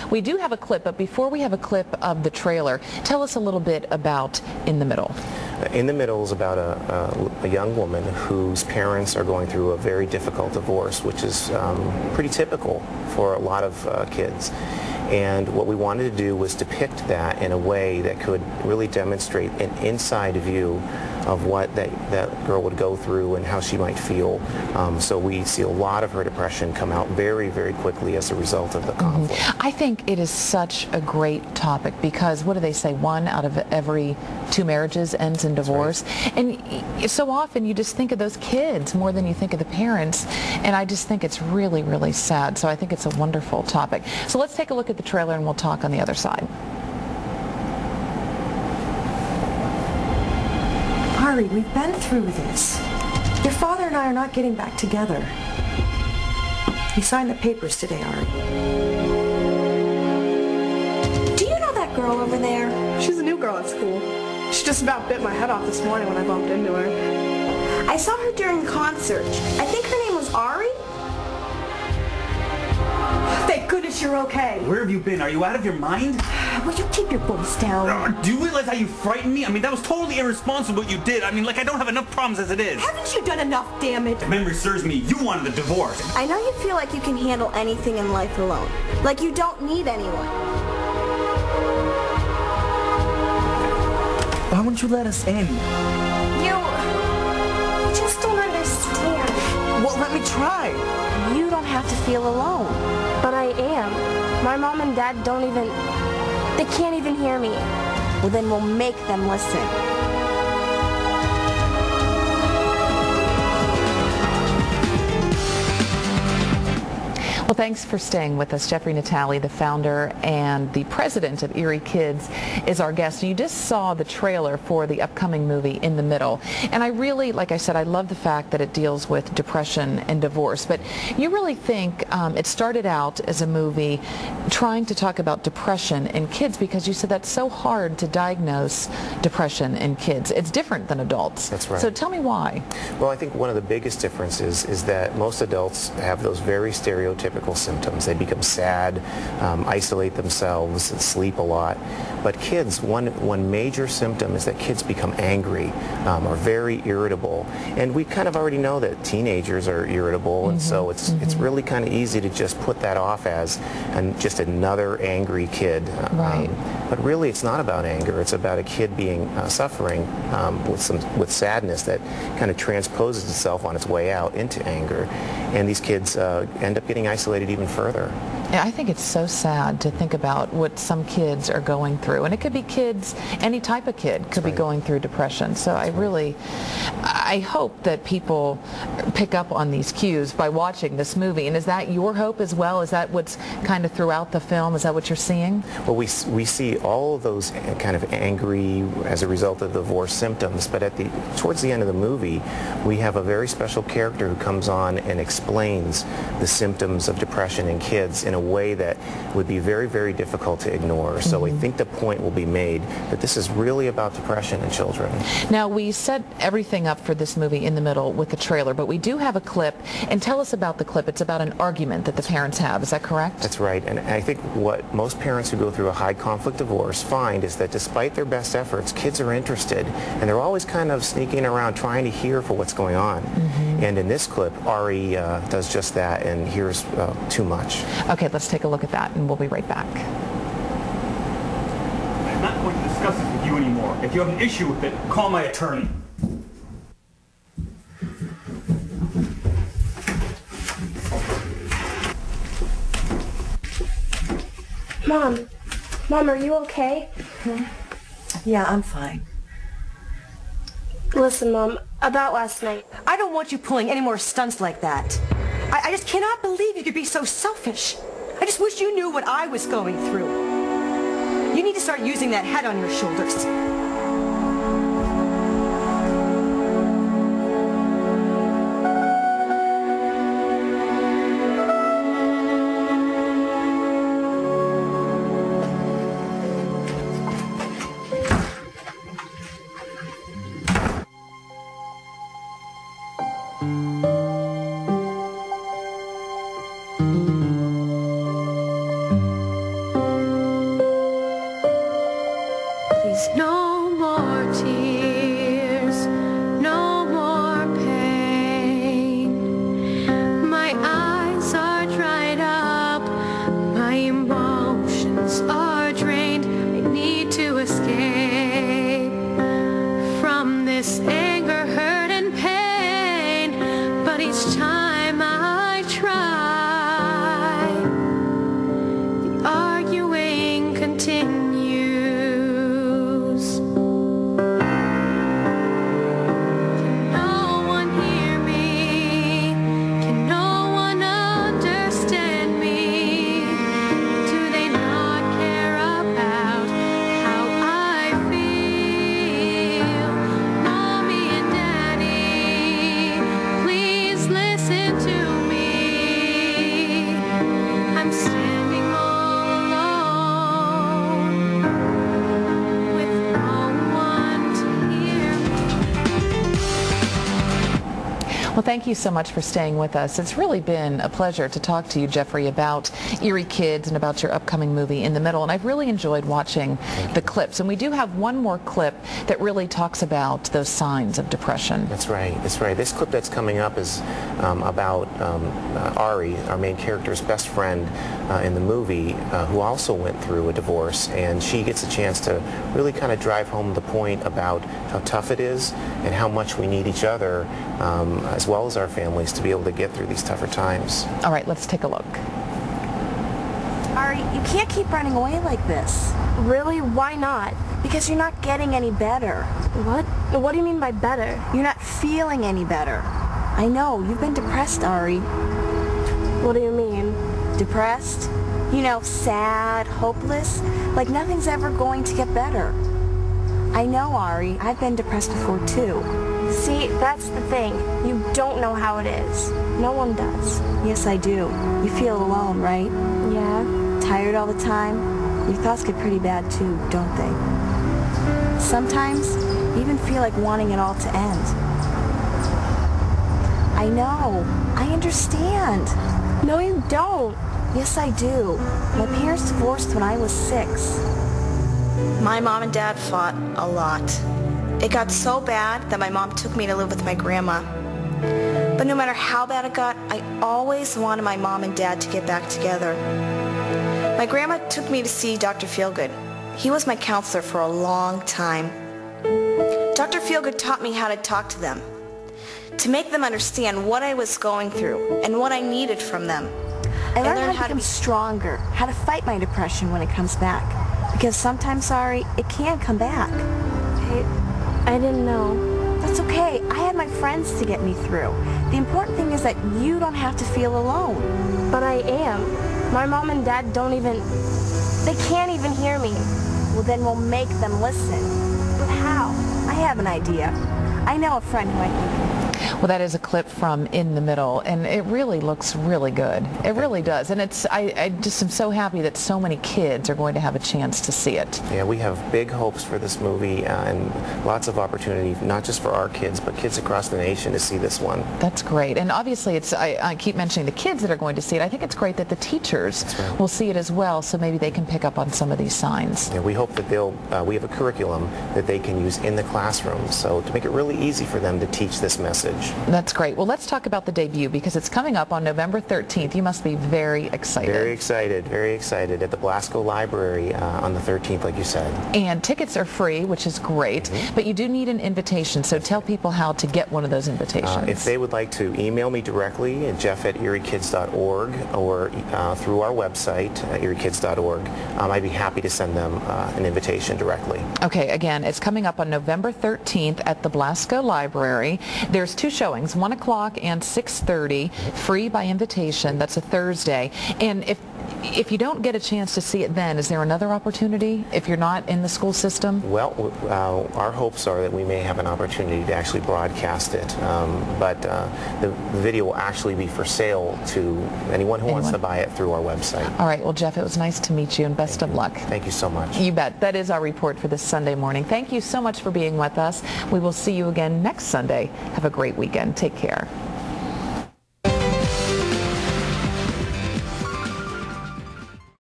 We do have a clip, but before we have a clip of the trailer, tell us a little bit about In the Middle. In the Middle is about a young woman whose parents are going through a very difficult divorce, which is pretty typical for a lot of kids. And what we wanted to do was depict that in a way that could really demonstrate an inside view of what that girl would go through and how she might feel. So we see a lot of her depression come out very, very quickly as a result of the conflict. I think it is such a great topic because, what do they say, 1 out of every 2 marriages ends in divorce. Right. And so often you just think of those kids more than you think of the parents, and I just think it's really, really sad. So I think it's a wonderful topic. So let's take a look at the trailer and we'll talk on the other side. Ari, we've been through this. Your father and I are not getting back together. He signed the papers today, Ari. Do you know that girl over there? She's a new girl at school. She just about bit my head off this morning when I bumped into her. I saw her during concert. I think her name was Ari. Thank goodness you're okay. Where have you been? Are you out of your mind? Will you keep your voice down? Do you realize how you frightened me? I mean, that was totally irresponsible what you did. I mean, like, I don't have enough problems as it is. Haven't you done enough, damn it? If memory serves me, you wanted a divorce. I know you feel like you can handle anything in life alone. Like you don't need anyone. Why wouldn't you let us in? You just don't understand. Well, let me try. You don't have to feel alone. But I am. My mom and dad don't even... They can't even hear me. Well, then we'll make them listen. Well, thanks for staying with us. Jeffrey Natalie, the founder and the president of ErieKIDS, is our guest. You just saw the trailer for the upcoming movie In the Middle. And I really, like I said, I love the fact that it deals with depression and divorce. But you really think it started out as a movie trying to talk about depression in kids because you said that's so hard to diagnose depression in kids. It's different than adults. That's right. So tell me why. Well, I think one of the biggest differences is that most adults have those very stereotypical symptoms. They become sad, isolate themselves, and sleep a lot. But kids, one major symptom is that kids become angry, are very irritable. And we kind of already know that teenagers are irritable, and so it's really kind of easy to just put that off as just another angry kid. Right. But really, it's not about anger. It's about a kid being suffering with sadness that kind of transposes itself on its way out into anger. And these kids end up getting isolated even further. Yeah, I think it's so sad to think about what some kids are going through. And it could be kids, any type of kid could be going through depression. So I hope that people pick up on these cues by watching this movie. And is that your hope as well? Is that what's kind of throughout the film? Is that what you're seeing? Well, we see all of those kind of angry as a result of divorce symptoms, but towards the end of the movie, we have a very special character who comes on and explains the symptoms of depression in kids in a way that would be very, very difficult to ignore. So I think the point will be made that this is really about depression in children. Now, we set everything up for this movie In the Middle with the trailer, but we do have a clip, and tell us about the clip. It's about an argument that the parents have. Is that correct? That's right, and I think what most parents who go through a high conflict divorce find is that despite their best efforts, kids are interested, and they're always kind of sneaking around trying to hear for what's going on. And in this clip, Ari does just that and hears too much. Okay, let's take a look at that, and we'll be right back. I'm not going to discuss this with you anymore. If you have an issue with it, call my attorney. Mom, are you okay? Yeah, I'm fine. Listen, Mom, about last night. I don't want you pulling any more stunts like that. I just cannot believe you could be so selfish. I just wish you knew what I was going through. You need to start using that head on your shoulders. No more tears, no more pain. My eyes are dried up, my emotions are drained. I need to escape from this anger, hurt, and pain. But each time I try, the arguing continues. Well, thank you so much for staying with us. It's really been a pleasure to talk to you, Jeffrey, about ErieKIDS and about your upcoming movie In the Middle. And I've really enjoyed watching the clips. And we do have one more clip that really talks about those signs of depression. That's right. That's right. This clip that's coming up is about Ari, our main character's best friend in the movie, who also went through a divorce. And she gets a chance to really kind of drive home the point about how tough it is and how much we need each other, as well as our families, to be able to get through these tougher times. All right, let's take a look. Ari, you can't keep running away like this. Really? Why not? Because you're not getting any better. What? What do you mean by better? You're not feeling any better. I know, you've been depressed, Ari. What do you mean? Depressed? You know, sad, hopeless, like nothing's ever going to get better. I know, Ari. I've been depressed before, too. See, that's the thing. You don't know how it is. No one does. Yes, I do. You feel alone, right? Yeah. Tired all the time? Your thoughts get pretty bad, too, don't they? Sometimes, you even feel like wanting it all to end. I know. I understand. No, you don't. Yes, I do. My parents divorced when I was 6. My mom and dad fought a lot. It got so bad that my mom took me to live with my grandma. But no matter how bad it got, I always wanted my mom and dad to get back together. My grandma took me to see Dr. Feelgood. He was my counselor for a long time. Dr. Feelgood taught me how to talk to them, to make them understand what I was going through and what I needed from them. I learned how to become stronger, how to fight my depression when it comes back. Because sometimes, sorry, it can come back. I didn't know. That's okay. I had my friends to get me through. The important thing is that you don't have to feel alone. But I am. My mom and dad they can't even hear me. Well, then we'll make them listen. But how? I have an idea. I know a friend who I think. Well, that is a clip from In the Middle, and it really looks really good. It really does. And I just am so happy that so many kids are going to have a chance to see it. Yeah, we have big hopes for this movie and lots of opportunity, not just for our kids, but kids across the nation to see this one. That's great. And obviously, I keep mentioning the kids that are going to see it. I think it's great that the teachers will see it as well, so maybe they can pick up on some of these signs. Yeah, we hope that we have a curriculum that they can use in the classroom, so to make it really easy for them to teach this message. That's great. Well, let's talk about the debut, because it's coming up on November 13th. You must be very excited. Very excited at the Blasco Library on the 13th, like you said. And tickets are free, which is great, but you do need an invitation, so tell people how to get one of those invitations. If they would like to email me directly at jeff@eriekids.org or through our website, eriekids.org, I'd be happy to send them an invitation directly. Okay, again, it's coming up on November 13th at the Blasco Library. There's 2 showings, 1 o'clock and 6:30, free by invitation. That's a Thursday. And if you don't get a chance to see it then, is there another opportunity if you're not in the school system? Well, our hopes are that we may have an opportunity to actually broadcast it, but the video will actually be for sale to anyone who wants to buy it through our website. All right. Well, Jeff, it was nice to meet you, and best of luck. Thank you so much. You bet. That is our report for this Sunday morning. Thank you so much for being with us. We will see you again next Sunday. Have a great weekend. Take care.